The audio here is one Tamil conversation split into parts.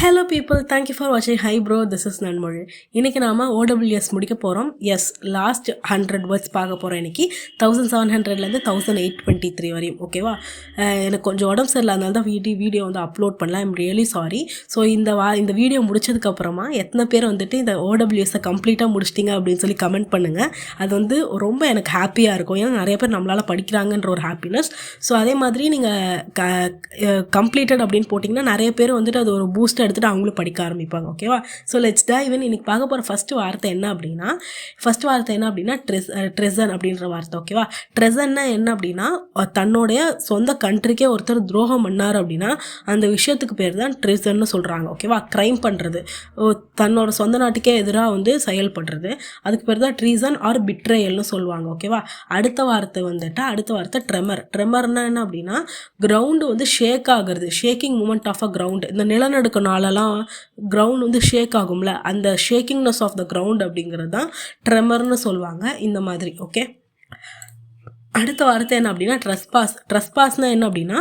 ஹலோ பீப்புள், தேங்க்யூ ஃபார் வாட்சிங். Hi bro, this is Nanmozhi. இன்றைக்கி நாம் OWS முடிக்க போகிறோம். எஸ், லாஸ்ட் 100 வேர்ட்ஸ் பார்க்க போகிறோம். இன்றைக்கி 1700லேருந்து 1823 வரையும். ஓகேவா? எனக்கு கொஞ்சம் உடம்பு சரியில்லை, அதனால தான் வீடியோ வந்து அப்லோட் பண்ணலாம். I'm really sorry. ஸோ இந்த வீடியோ முடிச்சதுக்கப்புறமா எத்தனை பேர் வந்துட்டு இந்த OWSஐ கம்ப்ளீட்டாக முடிச்சிட்டிங்க அப்படின்னு சொல்லி கமெண்ட் பண்ணுங்கள். அது வந்து ரொம்ப எனக்கு ஹாப்பியாக இருக்கும். ஏன்னா நிறைய பேர் நம்மளால் படிக்கிறாங்கன்ற ஒரு ஹாப்பினஸ். ஸோ அதே மாதிரி நீங்கள் கம்ப்ளீட்டட் அப்படின்னு போட்டிங்கன்னா நிறைய பேர் வந்துட்டு அது ஒரு பூஸ்ட் எடுத்துகிட்டு அவங்களும் படிக்க ஆரம்பிப்பாங்க. ஓகேவா? ஸோ லெட்ஸ் டைவ் இன். இன்னைக்கு பார்க்க போகிற ஃபஸ்ட்டு வார்த்தை என்ன அப்படின்னா ட்ரெசன் அப்படின்ற வார்த்தை. ஓகேவா? ட்ரெசன்னா என்ன அப்படின்னா, தன்னுடைய சொந்த கண்ட்ரிக்கே ஒருத்தர் துரோகம் பண்ணார் அப்படின்னா அந்த விஷயத்துக்கு பேர் தான் ட்ரெசன்னு சொல்கிறாங்க. ஓகேவா? க்ரைம் பண்ணுறது, தன்னோட சொந்த நாட்டுக்கே எதிராக வந்து செயல்படுறது, அதுக்கு பேர் தான் ட்ரீசன் ஆர் பிட்ரேயல்னு சொல்லுவாங்க. ஓகேவா? அடுத்த வார்த்தை ட்ரெமர்னா என்ன அப்படின்னா, கிரவுண்டு வந்து ஷேக் ஆகுறது, shaking moment of a ground. இந்த நிலநடுக்க நாளெல்லாம் கிரவுண்ட் வந்து ஷேக் ஆகும்ல, அந்த ஷேக்கிங்னஸ் ஆஃப் த கிரவுண்ட் அப்படிங்கிறது தான் ட்ரெமர்னு சொல்லுவாங்க. இந்த மாதிரி. ஓகே, அடுத்த வார்த்தை என்ன அப்படின்னா ட்ரெஸ்பாஸ்னால் என்ன அப்படின்னா,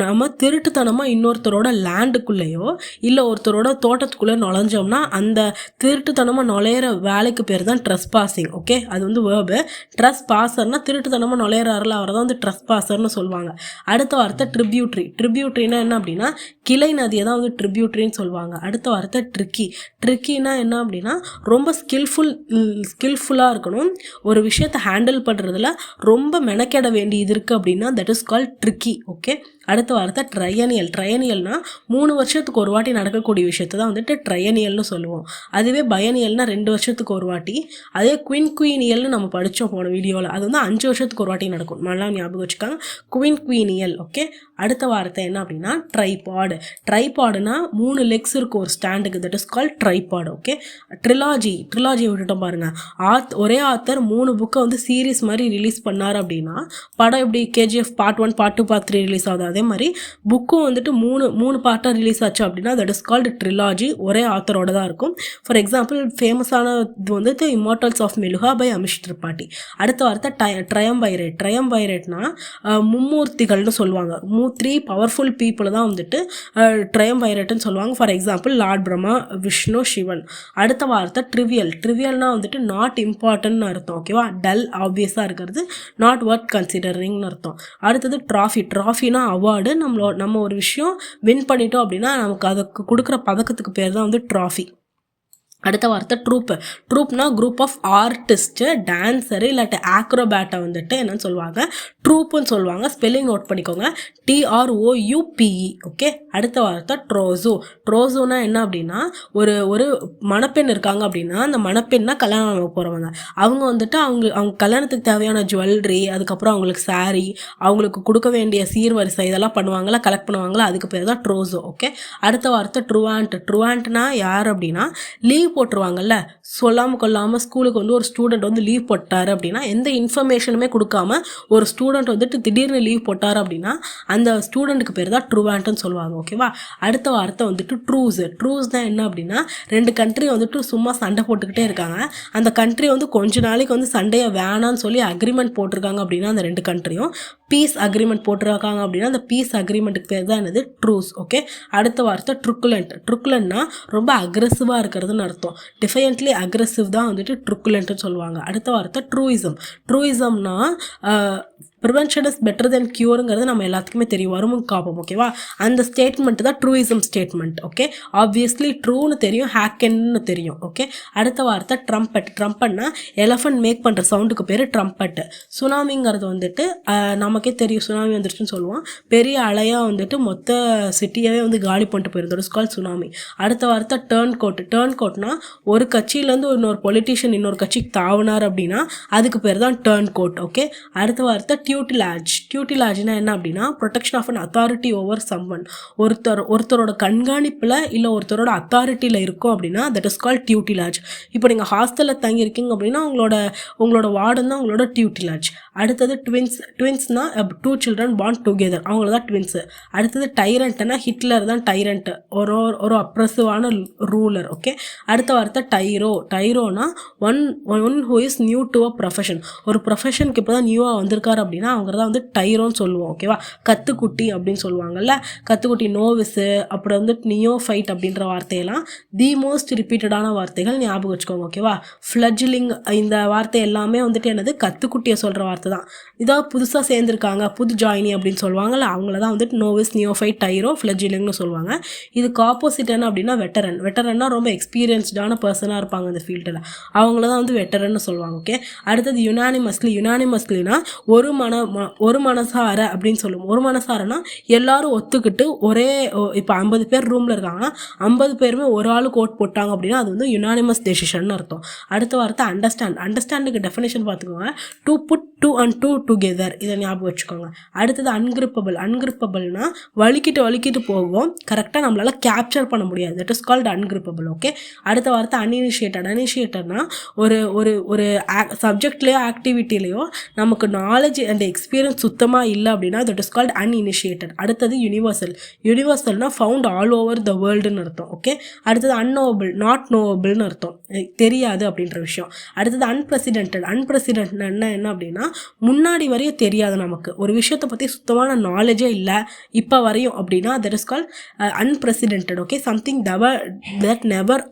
நம்ம திருட்டுத்தனமாக இன்னொருத்தரோட லேண்டுக்குள்ளேயோ இல்லை ஒருத்தரோட தோட்டத்துக்குள்ளே நுழைஞ்சோம்னா அந்த திருட்டுத்தனமாக நுழையிற வேலைக்கு பேர் தான் ட்ரெஸ்பாசிங். ஓகே, அது வந்து வேர்பு. ட்ரெஸ்பாசர்னால் திருட்டுத்தனமாக நுழையிறாருல, அவரை தான் வந்து ட்ரெஸ்பாசர்னு சொல்லுவாங்க. அடுத்த வார்த்தை ட்ரிபியூட்ரினா என்ன அப்படின்னா, கிளை நதியை தான் வந்து ட்ரிபியூட்ரின்னு சொல்லுவாங்க. அடுத்த வார்த்தை ட்ரிக்கினா என்ன அப்படின்னா, ரொம்ப ஸ்கில்ஃபுல்லாக இருக்கணும், ஒரு விஷயத்தை ஹேண்டில் பண்ணுறதுல ரொம்ப மெனக்கெட வேண்டியது இருக்குது அப்படின்னா that is called tricky. Okay, அடுத்த வார்த்தை ட்ரையனியல்னா 3 வருஷத்துக்கு ஒரு வாட்டி நடக்கக்கூடிய விஷயத்தை தான் வந்துட்டு ட்ரையனியல்னு சொல்லுவோம். அதுவே பயனியல்னா 2 வருஷத்துக்கு ஒரு வாட்டி. அதே குயினியல்னு நம்ம படித்தோம் போன வீடியோவில், அது வந்து 5 வருஷத்துக்கு ஒரு வாட்டி நடக்கும். நல்லா ஞாபகம் வச்சுக்காங்க, குயினியல். ஓகே, அடுத்த வார்த்தை என்ன அப்படின்னா ட்ரைபாடுனா 3 லெக்ஸ் இருக்கும் ஒரு ஸ்டாண்டுக்கு, that is called tripod. Okay, trilogy விட்டுட்டோம் பாருங்க. ஒரே ஆத்தர் 3 புக்கை வந்து சீரீஸ் மாதிரி ரிலீஸ் பண்ணார் அப்படின்னா, படம் எப்படி KGF Part 1 Part 2 Part 3 release ஆகுது, அதே மாதிரி புக்கும் வந்துட்டு மூணு பார்ட்டாக ரிலீஸ் ஆச்சு அப்படின்னா தட் இஸ் கால்டு ட்ரிலாஜி. ஒரே ஆத்தரோட தான் இருக்கும். ஃபார் எக்ஸாம்பிள் ஃபேமஸான இது வந்துட்டு immortals of Meluha by Amish Tripathi. அடுத்த வார்த்தை ட்ரையம்பைரேட்னா மும்மூர்த்திகள்னு சொல்லுவாங்க. 3 பவர்ஃபுல் பீப்புளை தான் வந்துட்டு ட்ரையம்பைரேட்னு சொல்லுவாங்க. For example Lord Brahma, Vishnu, Sivan. அடுத்த வார்த்தை ட்ரிவியல்னா வந்துட்டு நாட் இம்பார்ட்டன்ட்னு அர்த்தம். ஓகேவா? டல், ஆப்வியஸாக இருக்கிறது, நாட் ஒர்த் கன்சிடரிங்னு அர்த்தம். அடுத்தது ட்ராஃபினா அவார்டு. நம்ம ஒரு விஷயம் வின் பண்ணிட்டோம் அப்படின்னா நமக்கு அதுக்கு கொடுக்குற பதக்கத்துக்கு பேர் தான் வந்து ட்ராஃபி. அடுத்த வார்த்தை ட்ரூப்னா குரூப் ஆஃப் ஆர்டிஸ்ட்டு, டான்ஸரு இல்லாட்டி ஆக்ரோபேட்டை வந்துட்டு என்னன்னு சொல்லுவாங்க, ட்ரூப்புன்னு சொல்லுவாங்க. ஸ்பெல்லிங் நோட் பண்ணிக்கோங்க, TROUPE. ஓகே, அடுத்த வார்த்தை ட்ரோசோனா என்ன அப்படின்னா, ஒரு மணப்பெண் இருக்காங்க அப்படின்னா அந்த மணப்பெண்ணா கல்யாணம் ஆக போகிறவங்க, அவங்க வந்துட்டு அவங்க கல்யாணத்துக்கு தேவையான ஜுவல்லரி, அதுக்கப்புறம் அவங்களுக்கு சாரீ, அவங்களுக்கு கொடுக்க வேண்டிய சீர்வரிசை இதெல்லாம் பண்ணுவாங்களா, கலெக்ட் பண்ணுவாங்களா, அதுக்கு பேர் தான் ட்ரோசோ. ஓகே, அடுத்த வார்த்தை ட்ருவாண்ட்னா யார் அப்படின்னா, லீவ் போட்டுருவாங்கல்ல, சொல்லாமல் கொள்ளாமல் ஸ்கூலுக்கு வந்து ஒரு ஸ்டூடெண்ட் வந்து லீவ் போட்டார் அப்படின்னா, எந்த இன்ஃபர்மேஷனுமே கொடுக்காம ஒரு ஸ்டூடெண்ட் வந்துட்டு திடீர்னு லீவ் போட்டார் அப்படின்னா அந்த ஸ்டூடெண்ட்டுக்கு பேர் தான் ட்ரூவாண்ட்னு சொல்லுவாங்க. ஓகேவா? அடுத்த வார்த்தை வந்துட்டு ட்ரூஸ் தான் என்ன அப்படின்னா, 2 கண்ட்ரி வந்துட்டு சும்மா சண்டை போட்டுக்கிட்டே இருக்காங்க, அந்த கண்ட்ரி வந்து கொஞ்ச நாளைக்கு வந்து சண்டையை வேணான்னு சொல்லி அக்ரிமெண்ட் போட்டிருக்காங்க அப்படின்னா அந்த 2 கண்ட்ரியும் பீஸ் அக்ரிமெண்ட் போட்டிருக்காங்க அப்படின்னா அந்த பீஸ் அக்ரிமெண்ட்டுக்கு பேர் தான் என்னது, ட்ரூஸ். ஓகே, அடுத்த வார்த்தை ட்ருக்குலண்ட்னா ரொம்ப அக்ரெசிவாக இருக்கிறதுன்னு அர்த்தம். டிஃபையன்ட்லி அக்ரெசிவ் தான் வந்துட்டு ட்ருக்குலண்ட்னு சொல்லுவாங்க. அடுத்த வார்த்தை ட்ரூயிசம்னா ப்ரிவென்ஷன் இஸ் பெட்டர் தென் க்யூருங்கிறது நம்ம எல்லாத்துக்குமே தெரியும், வருமுன் காப்போம். ஓகேவா? அந்த ஸ்டேட்மெண்ட் தான் ட்ரூயிசம் ஸ்டேட்மெண்ட். ஓகே, ஆப்வியஸ்லி ட்ரூன்னு தெரியும், ஹேக்கன்னு தெரியும். ஓகே, அடுத்த வார்த்தை ட்ரம்பட்னா எலஃபண்ட் மேக் பண்ணுற சவுண்டுக்கு பேர் ட்ரம்பட்டு. சுனாமிங்கிறது வந்துட்டு நமக்கே தெரியும், சுனாமி வந்துருச்சுன்னு சொல்லுவோம், பெரிய அலையாக வந்துட்டு மொத்த சிட்டியவே வந்து காலி பண்ணிட்டு போயிருந்தோம், இட்ஸ் கால்ட் சுனாமி. அடுத்த வார்த்தை டேர்ன் கோட்னா ஒரு கட்சியிலேருந்து இன்னொரு பொலிட்டீஷியன் இன்னொரு கட்சிக்கு தாவினார் அப்படின்னா அதுக்கு பேர் தான் டேர்ன் கோட். ஓகே, அடுத்த வார்த்தை டியூட்டிலாஜ்னா என்ன அப்படின்னா, protection of an authority over someone. ஒருத்தரோட கண்காணிப்பில் இல்லை ஒருத்தரோட அத்தாரிட்டியில் இருக்கும் அப்படின்னா தட் இஸ் கால்ட் டியூட்டிலாஜ். இப்போ நீங்கள் ஹாஸ்டலில் தங்கியிருக்கீங்க அப்படின்னா உங்களோட வார்டன் தான் உங்களோட டியூட்டிலாஜ். அடுத்தது ட்வின்ஸ்னா 2 children born together, அவங்கள தான் ட்வின்ஸு. அடுத்தது டைரண்ட்னா ஹிட்லர் தான் டைரண்ட், ஒரு அப்ரெசிவான ரூலர். ஓகே, அடுத்த வார்த்தை டைரோனா one who is new to a profession. ஒரு ப்ரொஃபஷனுக்கு இப்போ தான் நியூவாக வந்திருக்காரு அப்படின்னா அப்படின்னா அவங்க தான் வந்து டைரோன்னு சொல்லுவோம். ஓகேவா, கத்துக்குட்டி அப்படின்னு சொல்லுவாங்கல்ல, கத்துக்குட்டி, நோவிஸு, அப்புறம் வந்து நியோஃபைட் அப்படின்ற வார்த்தையெல்லாம் தி மோஸ்ட் ரிப்பீட்டடான வார்த்தைகள், ஞாபகம் வச்சுக்கோங்க. ஓகேவா, ஃப்ளட்ஜிலிங் இந்த வார்த்தை எல்லாமே வந்துட்டு என்னது, கத்துக்குட்டியை சொல்கிற வார்த்தை தான். இதாக புதுசாக சேர்ந்துருக்காங்க, புது ஜாயினி அப்படின்னு சொல்லுவாங்கல்ல, அவங்கள தான் வந்துட்டு நோவிஸ், நியோஃபைட், டைரோ, ஃப்ளட்ஜிலிங்னு சொல்லுவாங்க. இதுக்கு ஆப்போசிட் என்ன அப்படின்னா வெட்டரன். வெட்டரன்னா ரொம்ப எக்ஸ்பீரியன்ஸ்டான பர்சனாக இருப்பாங்க இந்த ஃபீல்டில், அவங்கள தான் வந்து வெட்டரன்னு சொல்லுவாங்க. ஓகே, அடுத்தது யுனானிமஸ்லினா ஒரு மனசார அப்படின்னு சொல்லுவோம். ஒரு மனசாரனா எல்லாரும் ஒத்துக்கிட்டு ஒரே, இப்போ 50 பேர் ரூமில் இருக்காங்கன்னா 50 பேருமே ஒரு ஆளுக்கு ஓட் போட்டாங்க அப்படின்னா அது வந்து யுனானிமஸ் டெசிஷன் அர்த்தம். அடுத்த வார்த்தை அண்டர்ஸ்டாண்டுக்கு டெஃபினேஷன் பார்த்துக்கோங்க, டு புட் 2 and 2 டுகெதர், இதை ஞாபகம் வச்சுக்கோங்க. அடுத்தது அன்கிரிப்பபிள்னா வலிக்கிட்டு போகும், கரெக்டாக நம்மளால கேப்சர் பண்ண முடியாது, தட் இஸ் கால்டு அன்கிரிப்பபிள். ஓகே, அடுத்த வார்த்தை அன்இனிஷியேட்டட்னா ஒரு சப்ஜெக்ட்லேயோ ஆக்டிவிட்டிலேயோ நமக்கு நாலேஜ் அண்ட் எக்ஸ்பீரியன்ஸ் சுத்தமாக இல்லை அப்படின்னா தட் இஸ் கால்டு அன்இனிஷியேட்டட். அடுத்தது யூனிவர்சல்னா ஃபவுண்ட் ஆல் ஓவர் த வேர்ல்டுன்னு அர்த்தம். ஓகே, அடுத்தது அன்னோவபிள், நாட் நோவபிள்னு அர்த்தம், தெரியாது அப்படின்ற விஷயம். அடுத்தது அன்பிரசிடென்ட் என்ன அப்படின்னா முன்னாடி வரையும் தெரியாது, நமக்கு ஒரு விஷயத்தை பற்றி சுத்தமான நாலேஜே இல்லை இப்போ வரையும் அப்படின்னா that is called unprecedented. Okay, something that never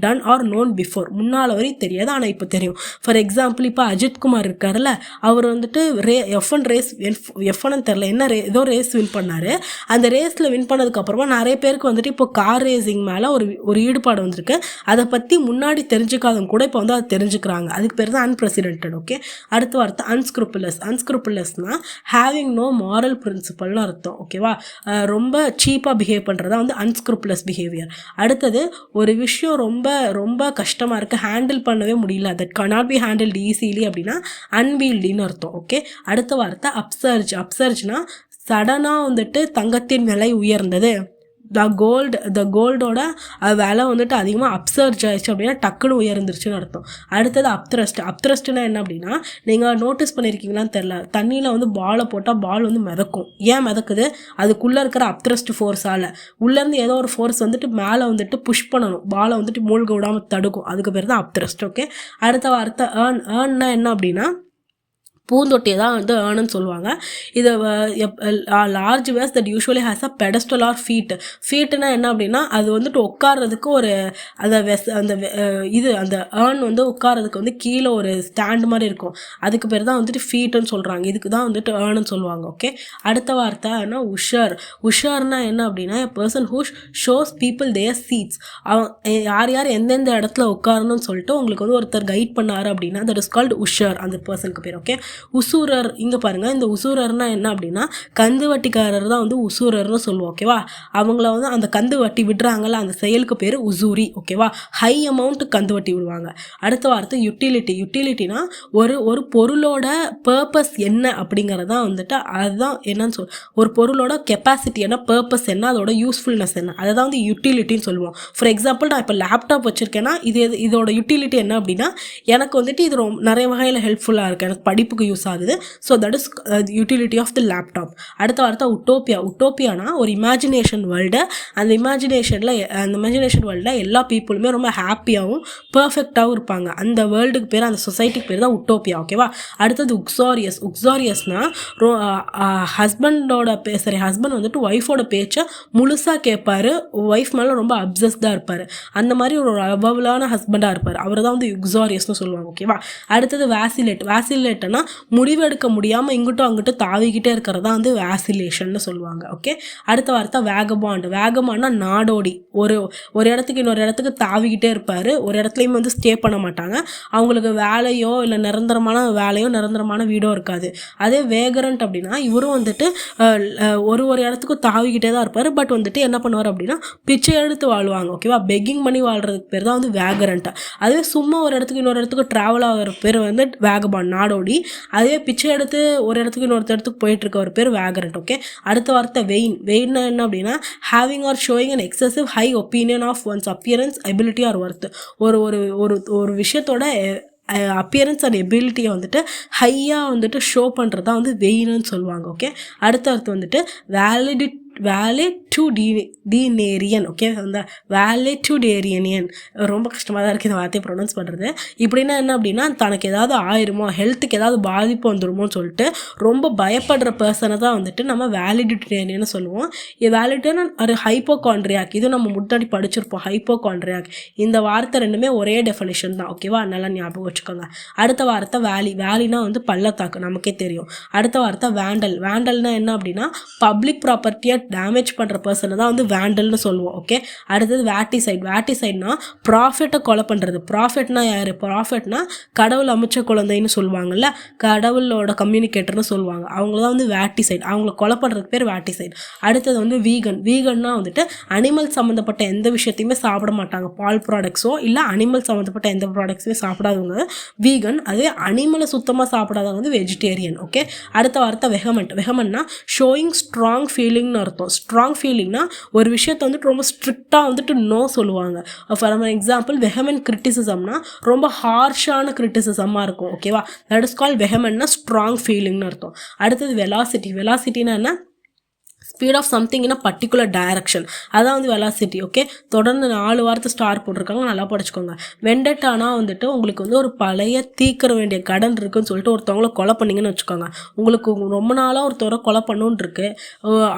done are known before, முன்னால் வரையும் தெரியாது ஆனால் இப்போ தெரியும். ஃபார் எக்ஸாம்பிள், இப்போ அஜித்குமார் இருக்கார்ல, அவர் வந்துட்டு எஃப்ஒன்னு தெரில என்ன ஏதோ ரேஸ் வின் பண்ணார். அந்த ரேஸில் வின் பண்ணதுக்கப்புறமா நிறைய பேருக்கு வந்துட்டு இப்போ கார் ரேசிங் மேலே ஒரு ஈடுபாடு வந்திருக்கு, அதை பற்றி முன்னாடி தெரிஞ்சுக்காதவங்க கூட இப்போ வந்து அதை தெரிஞ்சுக்கிறாங்க, அதுக்கு பேர் தான் அன்பிரசிடென்டட். ஓகே, அடுத்த வார்த்தை அன்ஸ்க்ரூப்புலஸ்னா ஹேவிங் நோ மாரல் பிரின்சிபல்னு அர்த்தம். ஓகேவா, ரொம்ப சீப்பாக பிஹேவ் பண்ணுறதா வந்து அன்ஸ்க்ரூப்புலஸ் பிஹேவியர். அடுத்தது ஒரு விஷயம் ரொம்ப ரொம்ப கஷ்டமாக இருக்குது, ஹேண்டில் பண்ணவே முடியல, that cannot be handled easily அப்படின்னா அன்வீல்டின்னு அர்த்தம். ஓகே, அடுத்த வார்த்தை அப்சர்ஜ்னா சடனாக வந்துட்டு தங்கத்தின் விலை உயர்ந்தது, த கோல்டோட விலை வந்துட்டு அதிகமாக அப்சர்ஜ் ஆயிடுச்சு அப்படின்னா டக்குன்னு உயர்ந்துருச்சுன்னு அர்த்தம். அடுத்தது அப்த்ரஸ்ட்னா என்ன அப்படின்னா, நீங்கள் நோட்டீஸ் பண்ணியிருக்கீங்களான்னு தெரில, தண்ணியில் வந்து பாலை போட்டால் பால் வந்து மிதக்கும். ஏன் மிதக்குது, அதுக்குள்ளே இருக்கிற அப்த்ரஸ்ட் ஃபோர்ஸால். உள்ளேருந்து ஏதோ ஒரு ஃபோர்ஸ் வந்துட்டு மேலே வந்துட்டு புஷ் பண்ணணும், பாலை வந்துட்டு மூழ்க விடாமல் தடுக்கும், அதுக்கு பேர் தான் அப்த்ரஸ்ட். ஓகே, அடுத்த வார்த்தை ஏர்ன்னா என்ன அப்படின்னா பூந்தொட்டியை தான் வந்து ஏர்ன்னு சொல்லுவாங்க. இது large vase that usually has a pedestal or ஃபீட்டுனா என்ன அப்படின்னா அது வந்துட்டு உட்கார்றதுக்கு ஒரு அந்த ஏர்ன் வந்து உட்கார்றதுக்கு வந்து கீழே ஒரு ஸ்டாண்ட் மாதிரி இருக்கும், அதுக்கு பேர் தான் வந்துட்டு ஃபீட்டுன்னு சொல்கிறாங்க, இதுக்கு தான் வந்துட்டு ஏர்ன்னு சொல்லுவாங்க. ஓகே, அடுத்த வார்த்தை என்ன உஷர்னா என்ன அப்படின்னா a person who shows people their seats, யார் எந்தெந்த இடத்துல உட்காரணும்னு சொல்லிட்டு உங்களுக்கு வந்து ஒருத்தர் கைட் பண்ணாரு அப்படின்னா தட் இஸ் கால்டு உஷர், அந்த பர்சனுக்கு பேர். ஓகே, உசூரர், இங்கே பாருங்கள், இந்த உசூரர்னா என்ன அப்படின்னா கந்து வட்டிக்காரர் தான் வந்து உசூரர்னு சொல்லுவோம். ஓகேவா, அவங்கள வந்து அந்த கந்து வட்டி விடுறாங்கல்ல அந்த செயலுக்கு பேர் உசூரி. ஓகேவா, ஹை அமௌண்ட் கந்து வட்டி விடுவாங்க. அடுத்த வார்த்தை யுட்டிலிட்டினா ஒரு பொருளோட பர்பஸ் என்ன அப்படிங்கிறதான் வந்துட்டு அதுதான் என்னன்னு ஒரு பொருளோட கெப்பாசிட்டி என்ன, பர்பஸ் என்ன, அதோட யூஸ்ஃபுல்னஸ் என்ன, அதை தான் வந்து யுட்டிலிட்டின்னு சொல்லுவோம். ஃபார் எக்ஸாம்பிள், நான் இப்போ லேப்டாப் வச்சுருக்கேன்னா இதோட யுட்டிலிட்டி என்ன அப்படின்னா எனக்கு வந்துட்டு இது நிறைய வகையில் ஹெல்ப்ஃபுல்லாக இருக்குது, எனக்கு படிப்புக்கு யூஸ் ஆகுது, so that is utility of the laptop. அடுத்த வார்த்தை உட்டோப்பியானா ஒரு இமேஜினேஷன் வேர்ல்டு, அந்த இமேஜினேஷன் வேர்ல்டில் எல்லா பீப்புளுமே ரொம்ப ஹாப்பியாகவும் பர்ஃபெக்டாகவும் இருப்பாங்க, அந்த வேர்ல்டுக்கு பேர், அந்த சொசைட்டிக்கு பேர் தான் உட்டோப்பியா. ஓகேவா, அடுத்தது உக்ஸாரியஸ்னா ஹஸ்பண்ட் வந்துட்டு ஒய்ஃபோட பேச்சை முழுசாக கேட்பாரு, ஒய்ஃப் மேலே ரொம்ப அப்சஸ்டாக இருப்பார், அந்த மாதிரி ஒரு அபவலான ஹஸ்பண்டாக இருப்பார், அவர் தான் வந்து உக்ஸாரியஸ்னு சொல்லுவாங்க. ஓகேவா, அடுத்தது வேசிலேட்னா முடிவெடுக்க முடியாமல் இங்கிட்டும் அங்கிட்டும் தாவிக்கிட்டே இருக்கிறதா வந்து வேசிலேஷன்னு சொல்லுவாங்க. ஓகே, அடுத்த வார்த்தை வேகமானா நாடோடி, ஒரு இடத்துக்கு இன்னொரு இடத்துக்கு தாவிக்கிட்டே இருப்பார், ஒரு இடத்துலையும் வந்து ஸ்டே பண்ண மாட்டாங்க, அவங்களுக்கு வேலையோ இல்லை நிரந்தரமான வீடோ இருக்காது. அதே வேகரண்ட் அப்படின்னா இவரும் வந்துட்டு ஒரு இடத்துக்கும் தாவிக்கிட்டே தான் இருப்பார், பட் வந்துட்டு என்ன பண்ணுவார் அப்படின்னா பிச்சை எடுத்து வாழ்வாங்க. ஓகேவா, பெக்கிங் பண்ணி வாழ்றதுக்கு பேர் தான் வந்து வேகரண்ட். அதுவே சும்மா ஒரு இடத்துக்கு இன்னொரு இடத்துக்கு ட்ராவல் ஆகிற பேர் வந்து வேகபாண்ட், நாடோடி. அதே பிச்சை எடுத்து ஒரு இடத்துக்கு இன்னொரு இடத்துக்கு போயிட்டு இருக்க ஒரு பேர் வேகரண்ட். ஓகே, அடுத்த வார்த்தை வெயின்னா என்ன அப்படின்னா having or showing an excessive high opinion of one's appearance ability or worth, ஒரு விஷயத்தோட அப்பியரன்ஸ் அண்ட் எபிலிட்டியை வந்துட்டு ஹையாக வந்துட்டு ஷோ பண்ணுறது தான் வந்து வெயின்னு சொல்லுவாங்க. ஓகே, அடுத்த அர்த்தம் வந்துட்டு வேலிட் வேலெட்டுடினேரியன். ஓகே, அந்த வேலெட்டுடேரியனியன் ரொம்ப கஷ்டமாக தான் இருக்குது இந்த வார்த்தையை ப்ரொனவுன்ஸ் பண்ணுறது. இப்படின்னா என்ன அப்படின்னா, தனக்கு ஏதாவது ஆயிருமோ, ஹெல்த்துக்கு ஏதாவது பாதிப்பு வந்துருமோன்னு சொல்லிட்டு ரொம்ப பயப்படுற பர்சனை தான் வந்துட்டு நம்ம வேலிடிட்டேரியன் சொல்லுவோம். இது வேலிடிட்டேரியன் ஒரு ஹைப்போகாண்ட்ரியாக். இது நம்ம முன்னாடி படிச்சிருப்போம், ஹைப்போகாண்ட்ரியாக். இந்த வார்த்தை ரெண்டுமே ஒரே டெஃபினிஷன் தான். ஓகேவா, நல்லா ஞாபகம் வச்சுக்கோங்க. அடுத்த வார்த்தை வேலினா வந்து பள்ளத்தாக்கு, நமக்கே தெரியும். அடுத்த வார்த்தை வேண்டல்னா என்ன அப்படின்னா, பப்ளிக் ப்ராப்பர்ட்டியை டேமேஜ் பண்ணுற பர்சனை தான் வந்து வேண்டல்னு சொல்லுவோம். ஓகே, அடுத்தது வேட்டிசைட்னா ப்ராஃபிட்டை கொலை பண்ணுறது. ப்ராஃபிட்னா யார்? ப்ராஃபிட்னா கடவுள் அமைச்ச குழந்தைன்னு சொல்லுவாங்கல்ல, கடவுளோட கம்யூனிகேட்டர்னு சொல்லுவாங்க, அவங்கள தான் வந்து வேட்டிசைட். அவங்கள கொலை பண்ணுறதுக்கு பேர் வேட்டிசைட். அடுத்தது வந்து வீகன்னா வந்துட்டு அனிமல் சம்மந்தப்பட்ட எந்த விஷயத்தையுமே சாப்பிட மாட்டாங்க, பால் ப்ராடக்ட்ஸோ இல்லை அனிமல் சம்மந்தப்பட்ட எந்த ப்ராடக்ட்ஸுமே சாப்பிடாதவங்க வீகன். அதே அனிமலை சுத்தமாக சாப்பிடாதவங்க வந்து வெஜிடேரியன். ஓகே, அடுத்த வார்த்தை வெஹமெண்ட்னா ஷோயிங் ஸ்ட்ராங் ஃபீலிங்னு அர்த்தம். ஸ்ட்ராங் ஃபீலிங்னா ஒரு விஷயத்தை வந்துட்டு ரொம்ப ஸ்ட்ரிக்டாக வந்துட்டு நோ சொல்லுவாங்க. ஃபார் எக்ஸாம்பிள் வெஹமெண்ட் கிரிட்டிசிசம்னா ரொம்ப ஹார்ஷான கிரிட்டிசிசமாக இருக்கும். ஓகேவா, தட் இஸ் கால்ட் வெஹமெண்ட்னா ஸ்ட்ராங் ஃபீலிங்னு அர்த்தம். அடுத்தது வெலாசிட்டினா என்ன? Speed of something in a particular direction, அதான் வந்து வெலாசிட்டி. ஓகே, தொடர்ந்து 4 வார்த்தை ஸ்டார் போட்டிருக்காங்க, நல்லா படிச்சுக்கோங்க. வெண்டட்டானா வந்துட்டு உங்களுக்கு வந்து ஒரு பழைய தீர்க்க வேண்டிய கடன் இருக்குன்னு சொல்லிட்டு ஒருத்தவங்கள கொலை பண்ணிங்கன்னு வச்சுக்கோங்க. உங்களுக்கு ரொம்ப நாளாக ஒருத்தவரை கொலை பண்ணணுன்னு இருக்கு,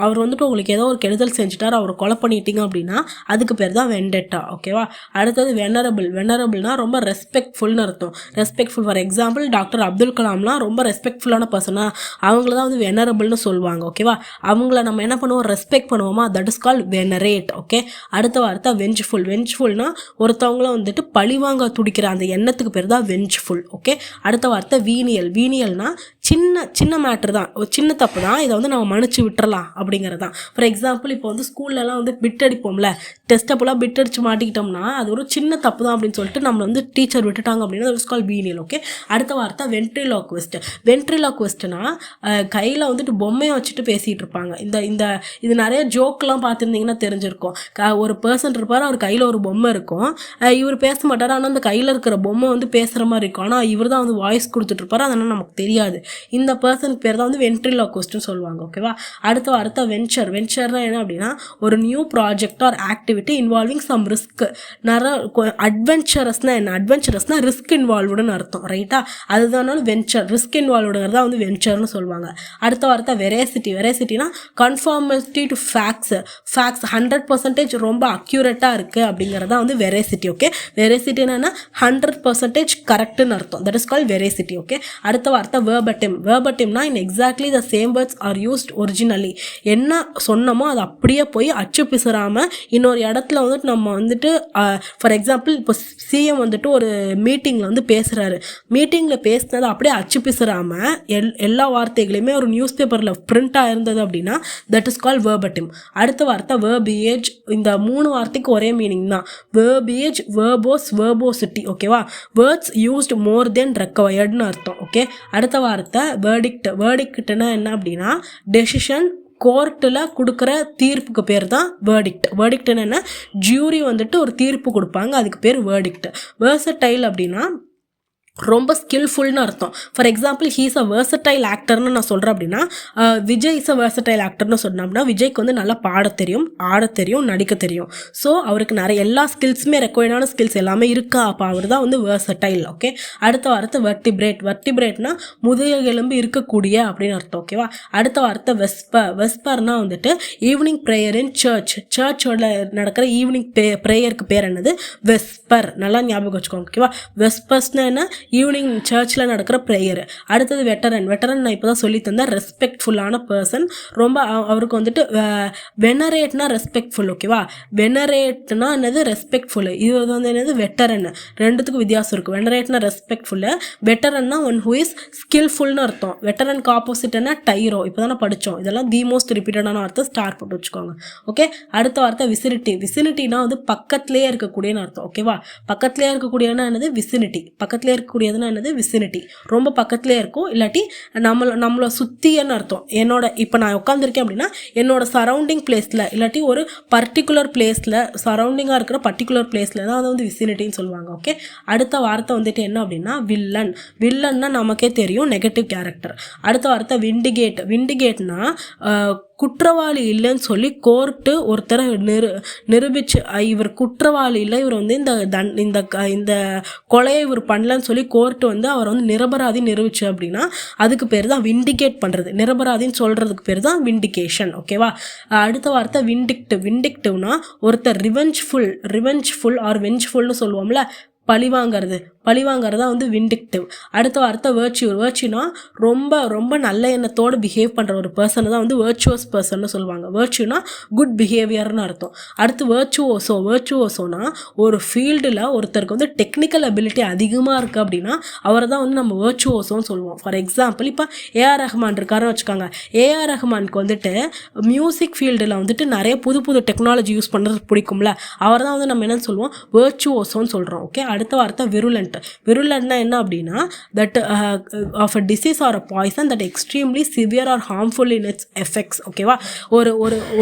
அவர் வந்துட்டு உங்களுக்கு ஏதோ ஒரு கெடுதல் செஞ்சுட்டார், அவரை கொலை பண்ணிட்டீங்க அப்படின்னா அதுக்கு பேர் தான் வெண்டட்டா. ஓகேவா, அடுத்தது வெனரபிள்னா ரொம்ப ரெஸ்பெக்ட்ஃபுல்னு அர்த்தம். Respectful, for example doctor Abdul கலாம்லாம் ரொம்ப ரெஸ்பெக்ட்ஃபுல்லான பர்சனா, அவங்கள தான் வந்து வெனரபிள்னு சொல்லுவாங்க. ஓகேவா, அவங்கள நம்ம என்ன பண்ணுவோம், ரெஸ்பெக்ட் பண்ணுவோமா, தட் இஸ் கால்ட் வெனரேட். ஓகே, அடுத்த வார்த்தை வெஞ்ச்ஃபுல்னா ஒருத்தவங்கள வந்துட்டு பழிவாங்க துடிக்கிற அந்த எண்ணத்துக்கு பேர் தான் வெஞ்ச்ஃபுல். ஓகே, அடுத்த வார்த்தை வீனியல்னா சின்ன மேட்ரு தான், ஒரு சின்ன தப்பு தான், இதை வந்து நம்ம மன்னிச்சு விட்டுறலாம் அப்படிங்கிறது தான். ஃபார் எக்ஸாம்பிள் இப்போ வந்து ஸ்கூல்லலாம் வந்து பிட் அடிப்போம்ல, டெஸ்ட்டை போல பிட் அடிச்சு மாட்டிக்கிட்டோம்னா அது ஒரு சின்ன தப்பு தான் அப்படின்னு சொல்லிட்டு நம்மளை வந்து டீச்சர் விட்டுட்டாங்க அப்படின்னா தட் இஸ் கால்ட் வீனியல். ஓகே, அடுத்த வார்த்தை வென்ட்ரிலாக்விஸ்ட்னா கையில் வந்துட்டு பொம்மையை வச்சுட்டு பேசிகிட்டு இருப்பாங்க. இது நிறைய ஜோக்கெலாம் பார்த்துருந்தீங்கன்னா தெரிஞ்சிருக்கும். ஒரு பர்சன் இருப்பார், அவர் கையில் ஒரு பொம்மை இருக்கும், இவர் பேச மாட்டார், ஆனால் அந்த கையில் இருக்கிற பொம்மை வந்து பேசுகிற மாதிரி இருக்கும், ஆனால் இவர் தான் வந்து வாய்ஸ் கொடுத்துட்ருப்பார், அதனால் நமக்கு தெரியாது. இந்த பர்சனுக்கு பேர் தான் வந்து வென்ட்ரிலாக்விஸ்ட்னு சொல்லுவாங்க. ஓகேவா, அடுத்த வார்த்தை வென்ச்சர்னா என்ன அப்படின்னா ஒரு new project or activity involving some risk. நிறைய அட்வென்ச்சரஸ்னா ரிஸ்க் இன்வால்வ்டுன்னு அர்த்தம். ரைட்டா, அதுதான் வென்ச்சர், ரிஸ்க் இன்வால்வ்டுங்கிறதா வந்து வென்ச்சர்னு சொல்லுவாங்க. அடுத்த வார்த்தை வெரேசிட்டினா கன்ஃபார்மிட்டி டு ஃபேக்ட்ஸ் 100% ரொம்ப அக்யூரேட்டாக இருக்குது அப்படிங்கிறதா வந்து வெரேசிட்டி. ஓகே, வெரேசிட்டினா 100% கரெக்டுன்னு அர்த்தம், that is called veracity. Okay, அடுத்த வார்த்தை வேர்பட்டிம்னா in exactly the same words are used originally. என்ன சொன்னமோ அது அப்படியே போய் அச்சு பிசுறாமல் இன்னொரு இடத்துல வந்துட்டு நம்ம வந்துட்டு ஃபார் எக்ஸாம்பிள் இப்போ சிஎம் வந்துட்டு ஒரு மீட்டிங்கில் வந்து பேசுகிறாரு, மீட்டிங்கில் பேசினதை அப்படியே அச்சு பிசுறாமல் எல்லா வார்த்தைகளையுமே ஒரு நியூஸ் பேப்பரில் பிரிண்டாக இருந்தது அப்படின்னா தட் இஸ் கால் வேர்பட்டிம். அடுத்த வார்த்தை வேர்பியேஜ். இந்த 3 வார்த்தைக்கு ஒரே மீனிங் தான், வேர்பியேஜ், வேர்போஸ், வேர்போசிட்டி. ஓகேவா, வேர்ட்ஸ் யூஸ்ட் மோர் தென் ரெக்வயர்டுன்னு அர்த்தம். ஓகே, அடுத்த வார்த்தை வேர்டிக்ட்னா என்ன அப்படின்னா டெசிஷன், கோர்ட்டில் கொடுக்குற தீர்ப்புக்கு பேர் தான் வேர்டிக்ட்னு என்ன, ஜூரி வந்துட்டு ஒரு தீர்ப்பு கொடுப்பாங்க, அதுக்கு பேர் வேர்டிக்ட். வெர்சடைல் அப்படின்னா ரொம்ப ஸ்கில்ஃபுல்னு அர்த்தம். For example he's a versatile ஆக்டர்னு நான் சொல்கிறேன் அப்படின்னா விஜய் இஸ் அ வெர்சடைல் ஆக்டர்னு சொன்னோம்னா விஜய்க்கு வந்து நல்லா பாட தெரியும், ஆட தெரியும், நடிக்க தெரியும். ஸோ அவருக்கு நிறைய எல்லா ஸ்கில்ஸுமே ரெக்வயர்டான ஸ்கில்ஸ் எல்லாமே இருக்கா, அப்போ அவர் தான் வந்து வெர்சடைல். ஓகே, அடுத்த வார்த்தை வெர்டிபிரேட்னா முதுகெலும்பு இருக்கக்கூடிய அப்படின்னு அர்த்தம். ஓகேவா, அடுத்த வார்த்தை வெஸ்பர்னா வந்துட்டு ஈவினிங் ப்ரேயர் இன் சர்ச்சோட நடக்கிற ஈவினிங் ப்ரேயருக்கு பேர் என்னது, வெஸ்பர். நல்லா ஞாபகம் வச்சுக்கோங்க. ஓகேவா, வெஸ்பர்ஸ்னா என்ன, ஈவினிங் சர்ச்சில் நடக்கிற ப்ரேயர். அடுத்தது வெட்டரன் நான் இப்போ தான் சொல்லி தந்தேன், ரெஸ்பெக்ட்ஃபுல்லான பர்சன். ரொம்ப அவருக்கு வந்துட்டு வெனரேட்னா ரெஸ்பெக்ட்ஃபுல். ஓகேவா, வெனரேட்னா என்னது, ரெஸ்பெக்ட்ஃபுல். இது வந்து என்னது, வெட்டரன். ரெண்டுத்துக்கும் வித்தியாசம் இருக்குது. வெனரேட்னா ரெஸ்பெக்ட்ஃபுல்லு, வெட்டரன்னா ஒன் ஹூ இஸ் ஸ்கில்ஃபுல்னு அர்த்தம். வெட்டரனுக்கு ஆப்போசிட்னா டைரோ, இப்போ தானே படித்தோம். இதெல்லாம் தி மோஸ்ட் ரிப்பீட்டடான வார்த்தை, ஸ்டார் போட்டு வச்சுக்கோங்க. ஓகே, அடுத்த வார்த்தை விசினிட்டினா வந்து பக்கத்துலேயே இருக்கக்கூடியன்னு அர்த்தம். ஓகேவா, பக்கத்துலேயே இருக்கக்கூடியனா என்னது, விசினிட்டி. பக்கத்துலேயே இருக்கக்கூடியதுன்னா என்னது, விசினிட்டி. ரொம்ப பக்கத்துலேயே இருக்கும், இல்லாட்டி நம்மளை சுற்றின்னு அர்த்தம். இப்போ நான் உட்காந்துருக்கேன் அப்படின்னா என்னோட சரௌண்டிங் பிளேஸில் இல்லாட்டி ஒரு பர்டிகுலர் பிளேஸில் சரௌண்டிங்காக இருக்கிற பர்டிகுலர் பிளேஸில் தான் அதை வந்து விசினிட்டின்னு சொல்லுவாங்க. ஓகே, அடுத்த வார்த்தை வந்துட்டு என்ன அப்படின்னா வில்லன்னா நமக்கே தெரியும், நெகட்டிவ் கேரக்டர். அடுத்த வார்த்தை விண்டிகேட்னா குற்றவாளி இல்லைன்னு சொல்லி கோர்ட்டு ஒருத்தரை நிரூபிச்சு இவர் குற்றவாளி இல்லை, இவர் வந்து இந்த கொலையை இவர் பண்ணலன்னு சொல்லி கோர்ட்டு வந்து அவர் வந்து நிரபராதி நிரூபிச்சு அப்படின்னா அதுக்கு பேர் தான் விண்டிகேட் பண்ணுறது. நிரபராதின்னு சொல்கிறதுக்கு பேர் தான் விண்டிகேஷன். ஓகேவா? அடுத்த வார்த்தை விண்டிக்டிவ். விண்டிக்டிவ்னா ஒருத்தர் ரிவெஞ்ச்ஃபுல் ஆர் வெஞ்ச்ஃபுல்னு சொல்லுவோம்ல, பழிவாங்கிறது தான் வந்து விண்டிக்டிவ். அடுத்த வார்த்தை வேர்ச்சுனா ரொம்ப ரொம்ப நல்ல எண்ணத்தோடு பிஹேவ் பண்ணுற ஒரு பர்சனை தான் வந்து வேர்ச்சுவஸ் பர்சன்னு சொல்லுவாங்க. வேர்ச்சுனா குட் பிஹேவியர்னு அர்த்தம். அடுத்து வேர்ச்சுவோசோனா ஒரு ஃபீல்டில் ஒருத்தருக்கு வந்து டெக்னிக்கல் அபிலிட்டி அதிகமாக இருக்குது அப்படின்னா அவரை தான் வந்து நம்ம வேர்ச்சுவோசோன்னு சொல்லுவோம். ஃபார் எக்ஸாம்பிள் இப்போ ஏஆர் ரஹ்மான் இருக்காருன்னு வச்சுக்கோங்க. ஏஆர் ரஹ்மானுக்கு வந்துட்டு மியூசிக் ஃபீல்டில் வந்துட்டு நிறைய புது டெக்னாலஜி யூஸ் பண்ணுறது பிடிக்கும்ல, அவர் தான் வந்து நம்ம என்னன்னு சொல்லுவோம், வேர்ச்சுவோசோன்னு சொல்கிறோம். ஓகே. அடுத்த வார்த்தை விருலண்ட்னா என்ன அப்படின்னா that of a disease or a poison that extremely severe or harmful in its effects. ஓகேவா?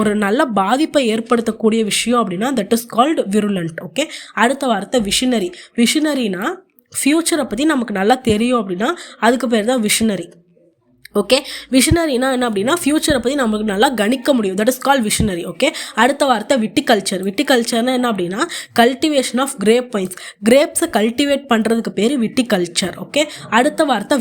ஒரு நல்ல பாதிப்பை ஏற்படுத்தக்கூடிய விஷயம் அப்படின்னா that is called virulent. Okay. அடுத்த வார்த்தை விஷனரினா ஃபியூச்சரை பற்றி நமக்கு நல்லா தெரியும் அப்படின்னா அதுக்கு பேர் தான் விஷனரி. ஓகே. விஷனரினா என்ன அப்படின்னா ஃபியூச்சரை பற்றி நமக்கு நல்லா கணிக்க முடியும். That is call visionary. Okay. அடுத்த வார்த்தை விட்டிகல்ச்சர்னா என்ன அப்படின்னா கல்டிவேஷன் ஆஃப் கிரேப்ஸை கல்டிவேட் பண்ணுறதுக்கு பேர் விட்டிகல்ச்சர். ஓகே. அடுத்த வார்த்தை